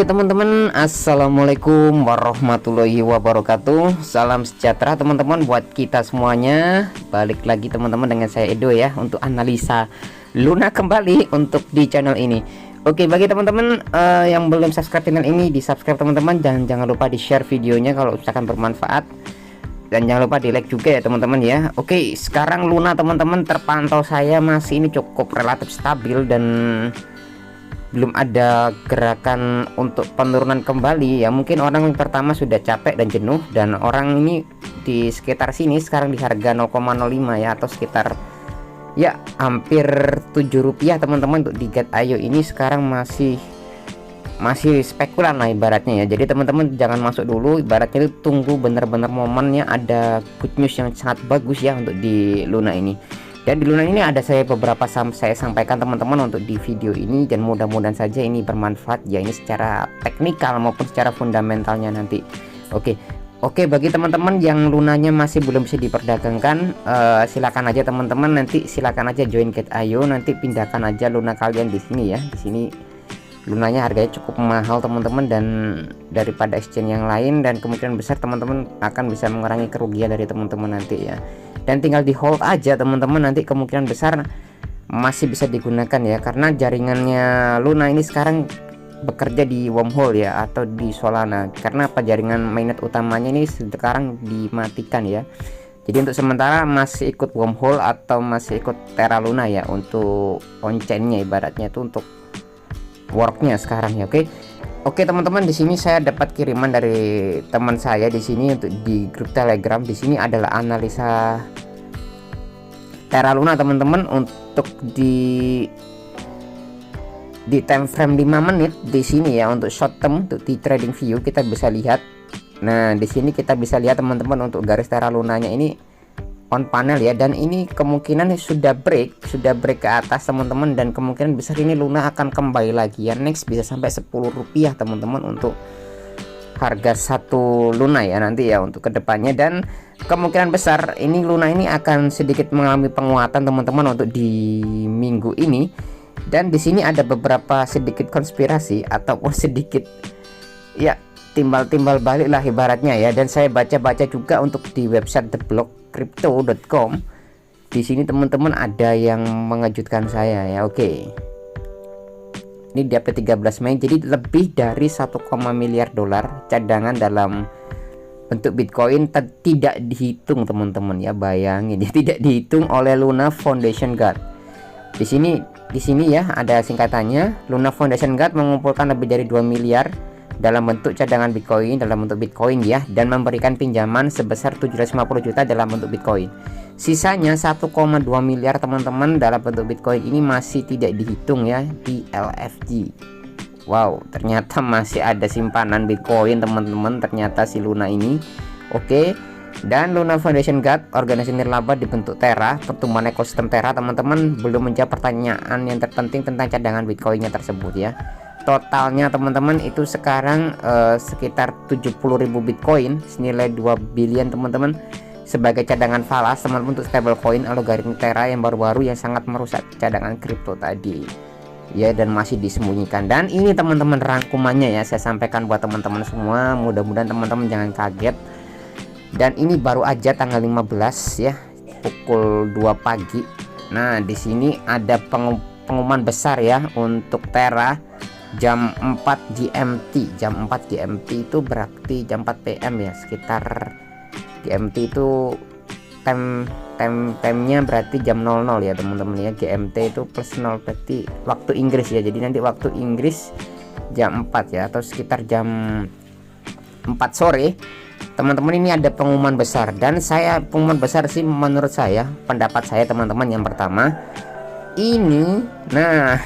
Oke teman-teman, assalamualaikum warahmatullahi wabarakatuh. Salam sejahtera teman-teman buat kita semuanya. Balik lagi teman-teman dengan saya Edo ya, untuk analisa Luna kembali untuk di channel ini. Oke, bagi teman-teman yang belum subscribe channel ini, di subscribe teman-teman, dan jangan lupa di share videonya kalau misalkan bermanfaat, dan jangan lupa di like juga ya teman-teman ya. Oke, sekarang Luna teman-teman terpantau saya masih ini cukup relatif stabil dan belum ada gerakan untuk penurunan kembali ya. Mungkin orang yang pertama sudah capek dan jenuh, dan orang ini di sekitar sini sekarang di harga 0,05 ya, atau sekitar ya hampir Rp7 teman-teman. Untuk di Get Ayo ini sekarang masih spekulan lah ibaratnya ya. Jadi teman-teman jangan masuk dulu, ibaratnya itu tunggu benar-benar momennya ada good news yang sangat bagus ya untuk di Luna ini. Dan di Luna ini ada beberapa saya sampaikan teman-teman untuk di video ini, dan mudah-mudahan saja ini bermanfaat ya, ini secara teknikal maupun secara fundamentalnya nanti. Oke, bagi teman-teman yang Lunanya masih belum bisa diperdagangkan, silakan aja teman-teman, nanti silakan aja join Get Ayo, nanti pindahkan aja Luna kalian di sini ya. Di sini Lunanya harganya cukup mahal teman-teman, dan daripada exchange yang lain, dan kemungkinan besar teman-teman akan bisa mengurangi kerugian dari teman-teman nanti ya. Dan tinggal di hold aja teman-teman, nanti kemungkinan besar masih bisa digunakan ya, karena jaringannya Luna ini sekarang bekerja di wormhole ya, atau di Solana. Karena apa, jaringan mainnet utamanya ini sekarang dimatikan ya. Jadi untuk sementara masih ikut wormhole atau masih ikut Terra Luna ya, untuk on-chain-nya ibaratnya itu untuk worknya sekarang ya. Oke teman-teman, di sini saya dapat kiriman dari teman saya di sini untuk di grup Telegram. Di sini adalah analisa Terra Luna teman-teman, untuk di time frame 5 menit di sini ya, untuk short term, untuk di trading view kita bisa lihat. Nah, di sini kita bisa lihat teman-teman untuk garis Terra Lunanya ini on panel ya, dan ini kemungkinan sudah break ke atas teman-teman, dan kemungkinan besar ini Luna akan kembali lagi ya, next bisa sampai Rp10 teman-teman untuk harga satu Luna ya nanti ya untuk kedepannya. Dan kemungkinan besar ini Luna ini akan sedikit mengalami penguatan teman-teman untuk di minggu ini. Dan di sini ada beberapa sedikit konspirasi ataupun sedikit ya timbal-timbal balik lah ibaratnya ya. Dan saya baca-baca juga untuk di website theblockcrypto.com. Di sini teman-teman ada yang mengejutkan saya ya. Oke. Ini di update 13 Mei, jadi lebih dari 1, miliar dolar cadangan dalam bentuk Bitcoin tidak dihitung teman-teman ya. Bayangin ya, tidak dihitung oleh Luna Foundation Guard. Di sini ya ada singkatannya, Luna Foundation Guard mengumpulkan lebih dari 2 miliar dalam bentuk cadangan Bitcoin, dalam bentuk Bitcoin ya, dan memberikan pinjaman sebesar 750 juta dalam bentuk Bitcoin. Sisanya 1,2 miliar teman-teman dalam bentuk Bitcoin ini masih tidak dihitung ya di LFG. Wow, ternyata masih ada simpanan Bitcoin teman-teman, ternyata si Luna ini. Oke. Dan Luna Foundation Guard, organisasi nirlaba dibentuk Terra, pertumbuhan ekosistem Terra teman-teman, belum menjawab pertanyaan yang terpenting tentang cadangan Bitcoinnya tersebut ya. Totalnya teman-teman itu sekarang sekitar 70.000 Bitcoin senilai 2 billion teman-teman, sebagai cadangan falas teman-teman untuk stablecoin algoritma Terra yang baru-baru yang sangat merusak cadangan kripto tadi ya, dan masih disembunyikan. Dan ini teman-teman rangkumannya ya, saya sampaikan buat teman-teman semua, mudah-mudahan teman-teman jangan kaget. Dan ini baru aja tanggal 15 ya, pukul 2 pagi. Nah, di sini ada pengumuman besar ya untuk Terra jam 4 GMT. Jam 4 GMT itu berarti jam 4 PM ya, sekitar GMT itu time-nya berarti jam 00 ya teman-teman ya. GMT itu plus 0 berarti waktu Inggris ya. Jadi nanti waktu Inggris jam 4 ya, atau sekitar jam 4 sore teman-teman. Ini ada pengumuman besar, dan pengumuman besar sih menurut saya, pendapat saya teman-teman, yang pertama ini, nah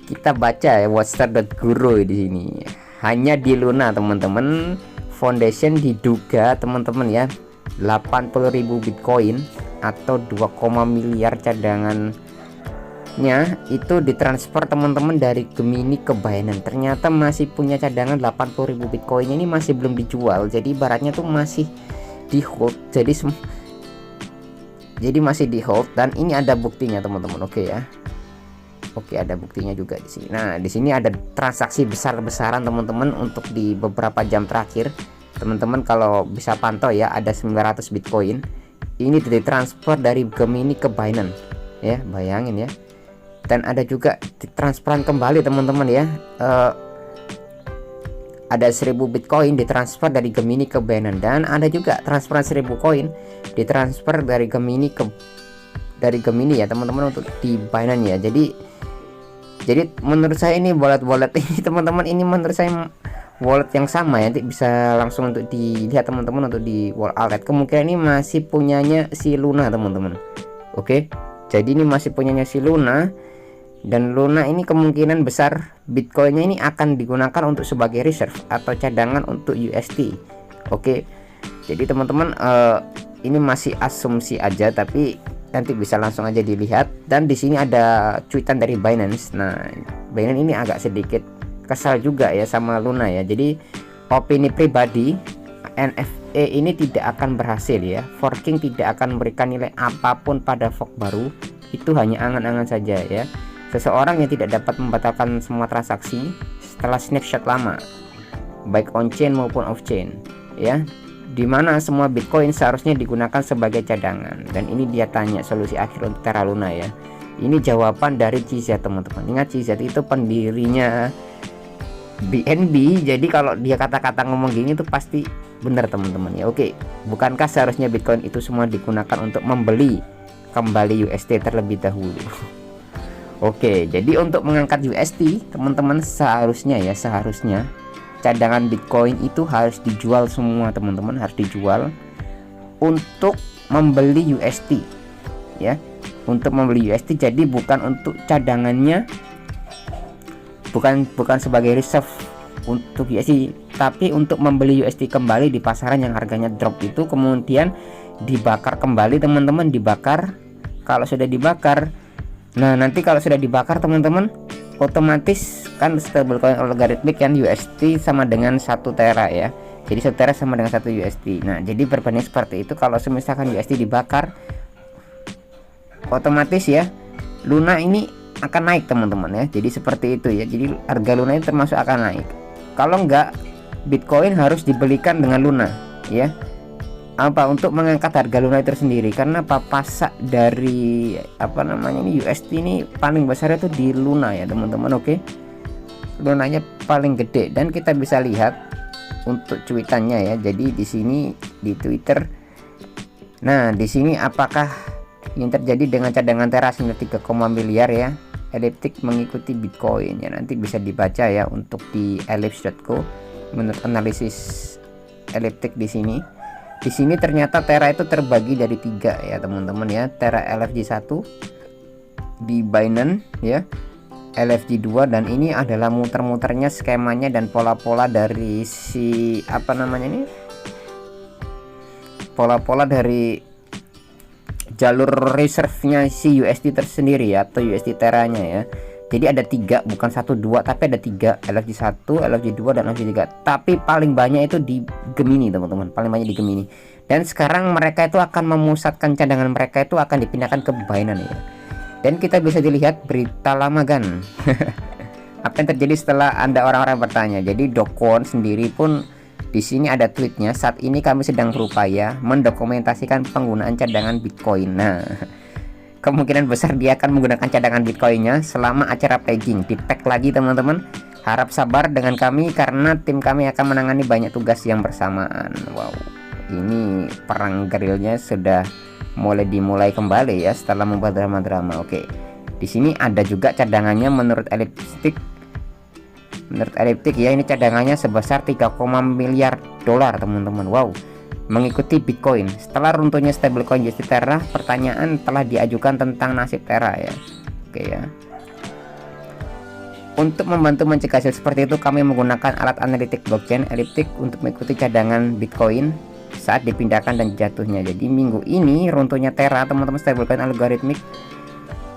kita baca ya watchstar.guru di sini, hanya di Luna teman-teman Foundation diduga teman-teman ya 80.000 Bitcoin atau 2, miliar cadangannya itu ditransfer teman-teman dari Gemini ke Binance. Ternyata masih punya cadangan 80.000 Bitcoin, ini masih belum dijual, jadi ibaratnya tuh masih di hold, jadi masih di hold. Dan ini ada buktinya teman-teman. Oke ya, Oke, ada buktinya juga di sini. Nah, di sini ada transaksi besar-besaran teman-teman untuk di beberapa jam terakhir. Teman-teman kalau bisa pantau ya, ada 900 Bitcoin. Ini ditransfer dari Gemini ke Binance. Ya, bayangin ya. Dan ada juga ditransferan kembali teman-teman ya. Ada 1000 Bitcoin ditransfer dari Gemini ke Binance, dan ada juga transferan 1000 koin ditransfer dari Gemini ya teman-teman untuk di Binance ya. Jadi menurut saya ini wallet ini teman-teman, ini menurut saya wallet yang sama ya, nanti bisa langsung untuk dilihat teman-teman untuk di wallet. Kemungkinan ini masih punyanya si Luna teman-teman. Oke, jadi ini masih punyanya si Luna, dan Luna ini kemungkinan besar Bitcoinnya ini akan digunakan untuk sebagai reserve atau cadangan untuk UST. Oke, jadi teman-teman ini masih asumsi aja, tapi nanti bisa langsung aja dilihat. Dan di sini ada cuitan dari Binance. Nah, Binance ini agak sedikit kesal juga ya sama Luna ya. Jadi opini pribadi, NFA ini tidak akan berhasil ya. Forking tidak akan memberikan nilai apapun pada fork baru. Itu hanya angan-angan saja ya. Seseorang yang tidak dapat membatalkan semua transaksi setelah snapshot lama, baik on chain maupun off chain ya, dimana semua Bitcoin seharusnya digunakan sebagai cadangan. Dan ini dia tanya solusi akhir untuk Terra Luna ya. Ini jawaban dari CZ teman-teman. Ingat, CZ itu pendirinya BNB, jadi kalau dia kata-kata ngomong gini itu pasti benar teman-teman ya. Oke, bukankah seharusnya Bitcoin itu semua digunakan untuk membeli kembali USD terlebih dahulu? Oke, jadi untuk mengangkat USD teman-teman seharusnya cadangan Bitcoin itu harus dijual semua teman-teman, harus dijual untuk membeli USD ya, untuk membeli USD. Jadi bukan untuk cadangannya, bukan sebagai reserve untuk USD, tapi untuk membeli USD kembali di pasaran yang harganya drop itu, kemudian dibakar kembali teman-teman, dibakar. Kalau sudah dibakar, nah nanti kalau sudah dibakar teman-teman, otomatis kan stablecoin algoritmik kan USD sama dengan 1 Tera ya. Jadi 1 Tera sama dengan 1 USD. Nah, jadi berbanding seperti itu, kalau misalkan USD dibakar, otomatis ya Luna ini akan naik teman-teman ya. Jadi seperti itu ya. Jadi harga Luna ini termasuk akan naik. Kalau enggak, Bitcoin harus dibelikan dengan Luna ya. Apa, untuk mengangkat harga Luna itu sendiri, karena pasak dari ini USD ini paling besar itu di Luna ya teman-teman. Oke, Lunanya paling gede, dan kita bisa lihat untuk cuitannya ya. Jadi di sini di Twitter, nah di sini apakah yang terjadi dengan cadangan Terra senilai 3, miliar ya, Elliptic mengikuti Bitcoin ya. Nanti bisa dibaca ya untuk di ellipse.co menurut analisis Elliptic di sini. Di sini ternyata Terra itu terbagi dari 3 ya teman-teman ya. Terra LFG 1 di Binance ya, LFG 2, dan ini adalah muter-muternya skemanya dan pola-pola dari si pola-pola dari jalur reserve-nya si USD tersendiri ya, atau USD Terra-nya ya. Jadi ada 3, bukan 1 2, tapi ada 3, LFG 1, LFG 2, dan LFG 3. Tapi paling banyak itu di Gemini teman-teman, paling banyak di Gemini. Dan sekarang mereka itu akan memusatkan cadangan mereka itu akan dipindahkan ke Binance ya. Dan kita bisa dilihat berita lama kan. Apa yang terjadi setelah Anda orang-orang bertanya. Jadi Do Kwon sendiri pun di sini ada tweetnya, saat ini kami sedang berupaya mendokumentasikan penggunaan cadangan Bitcoin. Nah, kemungkinan besar dia akan menggunakan cadangan Bitcoinnya selama acara pledging. Di pack lagi teman-teman, harap sabar dengan kami karena tim kami akan menangani banyak tugas yang bersamaan. Wow, ini perang gerilnya sudah dimulai kembali ya setelah membuat drama-drama. Oke, di sini ada juga cadangannya menurut Elliptic. Menurut Elliptic ya, ini cadangannya sebesar 3, miliar dolar teman-teman. Wow, mengikuti Bitcoin. Setelah runtuhnya stablecoin USD Terra, pertanyaan telah diajukan tentang nasib Terra ya. Oke ya. Untuk membantu mencegah hal seperti itu, kami menggunakan alat analitik blockchain Elliptic untuk mengikuti cadangan Bitcoin saat dipindahkan dan jatuhnya. Jadi minggu ini runtuhnya Terra teman-teman, stablecoin algoritmik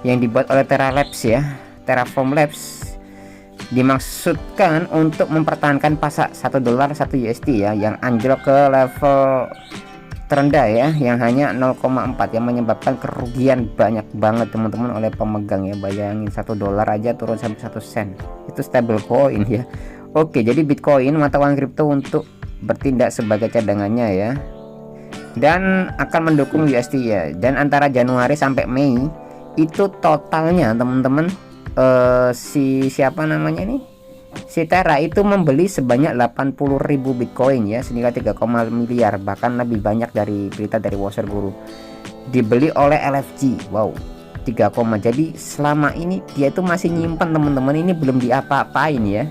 yang dibuat oleh Terra Labs ya, Terraform Labs, dimaksudkan untuk mempertahankan pasak $1 1 USD ya, yang anjlok ke level terendah ya, yang hanya 0,4 yang menyebabkan kerugian banyak banget teman-teman oleh pemegang ya. Bayangin $1 aja turun sampai 1 sen, itu stable coin ya. Oke, jadi Bitcoin mata uang kripto untuk bertindak sebagai cadangannya ya, dan akan mendukung USD ya. Dan antara Januari sampai Mei itu totalnya teman-teman, siapa namanya nih, si Terra itu membeli sebanyak 80.000 Bitcoin ya, senilai 3, miliar, bahkan lebih banyak dari berita dari Washer Guru. Dibeli oleh LFG. Wow, 3, jadi selama ini dia itu masih nyimpan teman-teman, ini belum diapa-apain ya,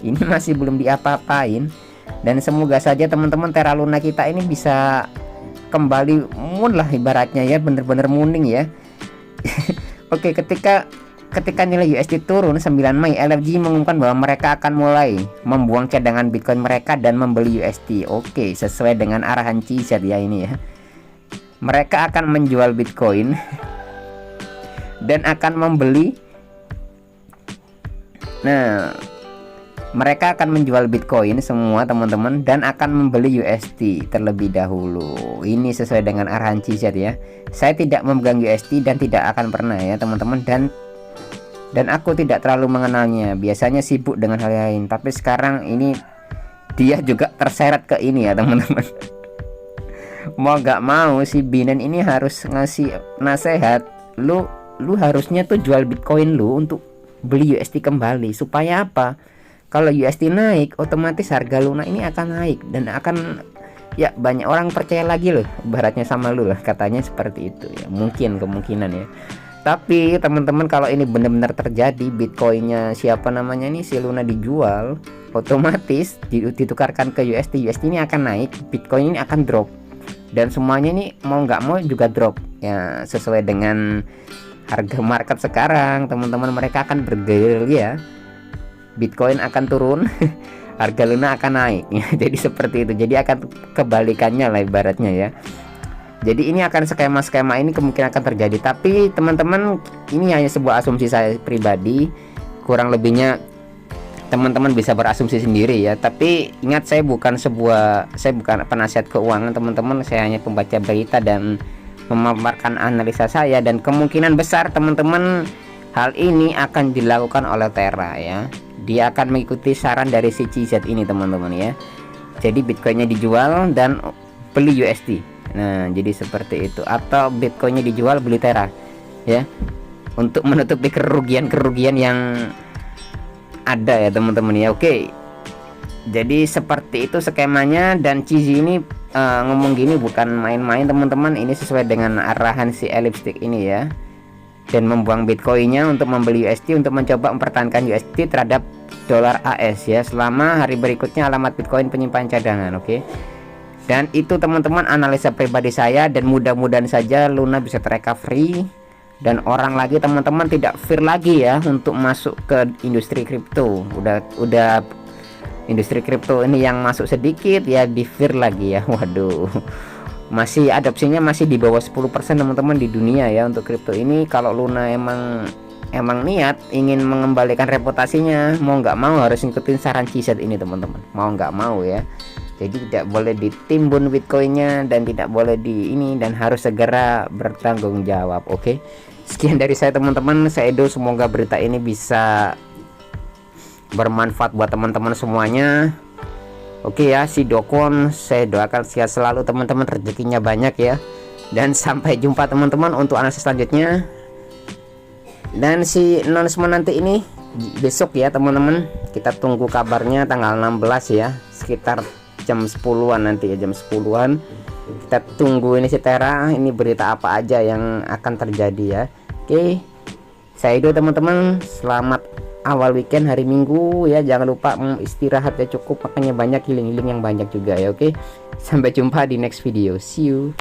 ini masih belum diapa-apain. Dan semoga saja teman-teman Terra Luna kita ini bisa kembali moon lah ibaratnya ya, bener-bener mooning ya. Oke, ketika nilai USD turun 9 Mei, LFG mengumumkan bahwa mereka akan mulai membuang cadangan Bitcoin mereka dan membeli USD. Oke, sesuai dengan arahan CZ ya ini ya. Mereka akan menjual Bitcoin dan akan membeli. Nah, mereka akan menjual Bitcoin semua teman-teman dan akan membeli USD terlebih dahulu. Ini sesuai dengan arahan CZ ya. Saya tidak memegang USD dan tidak akan pernah ya teman-teman, dan aku tidak terlalu mengenalnya. Biasanya sibuk dengan hal lain, tapi sekarang ini dia juga terseret ke ini ya teman-teman. Mau gak mau si Binance ini harus ngasih nasihat, lu harusnya tuh jual Bitcoin lu untuk beli USD kembali. Supaya apa? Kalau USD naik, otomatis harga Luna ini akan naik dan akan ya banyak orang percaya lagi loh, ibaratnya sama lu lah, katanya seperti itu ya. Mungkin kemungkinan ya. Tapi teman-teman, kalau ini benar-benar terjadi, Bitcoinnya siapa namanya nih, si Luna dijual, otomatis ditukarkan ke USD ini akan naik, Bitcoin ini akan drop, dan semuanya ini mau nggak mau juga drop ya, sesuai dengan harga market sekarang teman-teman. Mereka akan bergerilya, Bitcoin akan turun, harga Luna akan naik ya. Jadi seperti itu, jadi akan kebalikannya lah ibaratnya ya. Jadi ini akan skema-skema ini kemungkinan akan terjadi. Tapi teman-teman, ini hanya sebuah asumsi saya pribadi, kurang lebihnya teman-teman bisa berasumsi sendiri ya. Tapi ingat, saya bukan penasihat keuangan teman-teman, saya hanya pembaca berita dan memaparkan analisa saya, dan kemungkinan besar teman-teman hal ini akan dilakukan oleh Terra ya. Dia akan mengikuti saran dari si CZ ini teman-teman ya. Jadi Bitcoinnya dijual dan beli USD. Nah, jadi seperti itu. Atau Bitcoinnya dijual, beli Terra ya, untuk menutupi kerugian yang ada ya teman-teman ya. Oke, jadi seperti itu skemanya. Dan Cizi ini ngomong gini bukan main-main teman-teman. Ini sesuai dengan arahan si Elliptic ini ya, dan membuang Bitcoinnya untuk membeli USD untuk mencoba mempertahankan USD terhadap dolar AS ya selama hari berikutnya. Alamat Bitcoin penyimpan cadangan. Oke. Dan itu teman-teman analisa pribadi saya, dan mudah-mudahan saja Luna bisa terrecovery dan orang lagi teman-teman tidak fear lagi ya untuk masuk ke industri kripto. Udah industri kripto ini yang masuk sedikit ya, di fear lagi ya. Waduh, masih adopsinya masih di bawah 10% teman-teman di dunia ya untuk kripto ini. Kalau Luna emang niat ingin mengembalikan reputasinya, mau nggak mau harus ngikutin saran CZ ini teman-teman, mau nggak mau ya. Jadi tidak boleh ditimbun Bitcoinnya dan tidak boleh ini, dan harus segera bertanggung jawab. Oke, sekian dari saya teman-teman, saya Edo. Semoga berita ini bisa bermanfaat buat teman-teman semuanya. Oke ya, si Dokon, saya doakan sehat selalu teman-teman, rezekinya banyak ya, dan sampai jumpa teman-teman untuk analisis selanjutnya. Dan si announcement nanti ini besok ya teman-teman, kita tunggu kabarnya tanggal 16 ya, sekitar jam 10-an nanti ya, jam 10-an kita tunggu ini si Terra, ini berita apa aja yang akan terjadi ya. Oke, saya Edo teman-teman, selamat awal weekend hari Minggu ya. Jangan lupa istirahat ya, cukup makanya banyak, healing yang banyak juga ya. Oke, sampai jumpa di next video, see you.